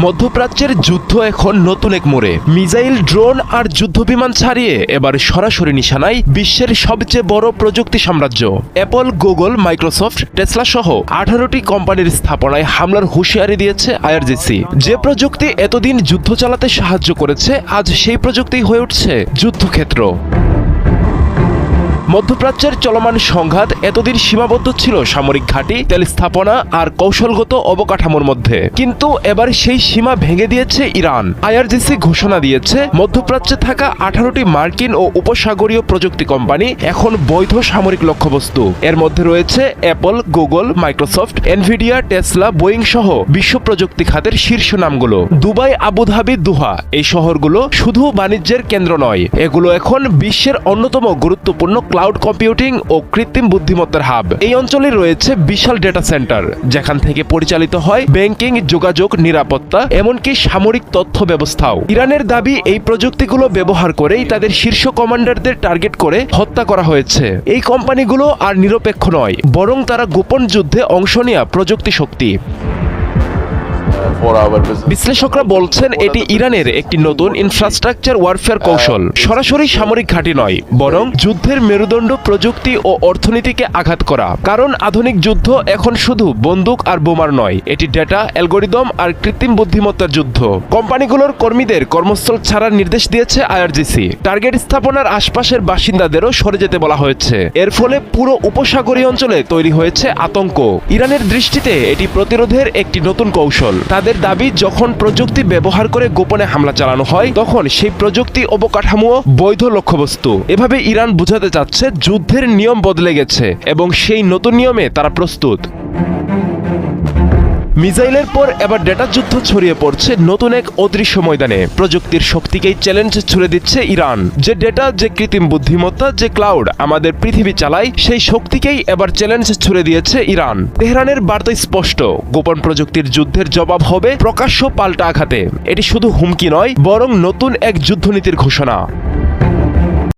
মধ্যপ্রাচ্যের যুদ্ধ এখন নতুন এক মোড়ে। মিসাইল, ড্রোন আর যুদ্ধবিমান ছাড়িয়ে এবার সরাসরি নিশানায় বিশ্বের সবচেয়ে বড় প্রযুক্তি সাম্রাজ্য। অ্যাপল, গুগল, মাইক্রোসফট, টেসলা সহ 18টি কোম্পানির স্থাপনায় হামলার হুঁশিয়ারি দিয়েছে আইআরজিসি। যে প্রযুক্তি এতদিন যুদ্ধ চালাতে সাহায্য করেছে, আজ সেই প্রযুক্তি হয়ে উঠছে যুদ্ধক্ষেত্র। মধ্যপ্রাচ্যের চলমান সংঘাত এতদিন সীমাবদ্ধ ছিল সামরিক ঘাঁটি, তেল স্থাপনা আর কৌশলগত অবকাঠামোর মধ্যে, কিন্তু এবার সেই সীমা ভেঙে দিয়েছে ইরান। আইআরজিসি ঘোষণা দিয়েছে মধ্যপ্রাচ্যে থাকা 18টি মার্কিন ও উপসাগরীয় প্রযুক্তি কোম্পানি এখন বৈধ সামরিক লক্ষ্যবস্তু। এর মধ্যে রয়েছে Apple, Google, Microsoft, Nvidia, Tesla, Boeing সহ বিশ্ব প্রযুক্তি খাতের শীর্ষ নামগুলো। দুবাই, আবুধাবি, দোহা এই শহরগুলো শুধু বাণিজ্যের কেন্দ্র নয়, এগুলো এখন বিশ্বের অন্যতম গুরুত্বপূর্ণ ক্লাউড কম্পিউটিং ও কৃত্রিম বুদ্ধিমত্তার হাব। এই অঞ্চলে রয়েছে বিশাল ডেটা সেন্টার, যেখান থেকে পরিচালিত হয় ব্যাংকিং, যোগাযোগ, নিরাপত্তা, এমনকি সামরিক তথ্য ব্যবস্থাও। ইরানের দাবি, এই প্রযুক্তিগুলো ব্যবহার করেই তাদের শীর্ষ কমান্ডারদের টার্গেট করে হত্যা করা হয়েছে। এই কোম্পানিগুলো আর নিরপেক্ষ নয়, বরং তারা গোপন যুদ্ধে অংশ নেওয়া প্রযুক্তি শক্তি। বিশ্লেষকরা বলছেন এটি ইরানের একটি নতুন ইনফ্রাস্ট্রাকচার ওয়ারফেয়ার কৌশল। সরাসরি সামরিক ঘাঁটি নয়, বরং যুদ্ধের মেরুদণ্ড, প্রযুক্তি ও অর্থনীতিকে আঘাত করা। কারণ আধুনিক যুদ্ধ এখন শুধু বন্দুক আর বোমার নয়, এটি ডেটা, অ্যালগোরিদম আর কৃত্রিম বুদ্ধিমত্তার যুদ্ধ। কোম্পানিগুলোর কর্মীদের কর্মস্থল ছাড়ার নির্দেশ দিয়েছে আইআরজিসি। টার্গেট স্থাপনার আশপাশের বাসিন্দাদেরও সরে যেতে বলা হয়েছে। এর ফলে পুরো উপসাগরীয় অঞ্চলে তৈরি হয়েছে আতঙ্ক। ইরানের দৃষ্টিতে এটি প্রতিরোধের একটি নতুন কৌশল। তাদের দাবি, যখন প্রযুক্তি ব্যবহার করে গোপনে হামলা চালানো হয়, তখন সেই প্রযুক্তি অবকাঠামো বৈধ লক্ষ্যবস্তু। এভাবে ইরান বোঝাতে চাচ্ছে যুদ্ধের নিয়ম বদলে গেছে এবং সেই নতুন নিয়মে তারা প্রস্তুত। মিসাইলের পর এবার ডেটা যুদ্ধ ছড়িয়ে পড়ছে নতুন এক অদৃশ্য ময়দানে। প্রযুক্তির শক্তিকেই চ্যালেঞ্জ ছুড়ে দিচ্ছে ইরান। যে ডেটা, যে কৃত্রিম বুদ্ধিমত্তা, যে ক্লাউড আমাদের পৃথিবী চালায়, সেই শক্তিকেই এবার চ্যালেঞ্জ ছুড়ে দিয়েছে ইরান। তেহরানের বার্তা স্পষ্ট, গোপন প্রযুক্তির যুদ্ধের জবাব হবে প্রকাশ্য পাল্টা আঘাতে। এটি শুধু হুমকি নয়, বরং নতুন এক যুদ্ধনীতির ঘোষণা।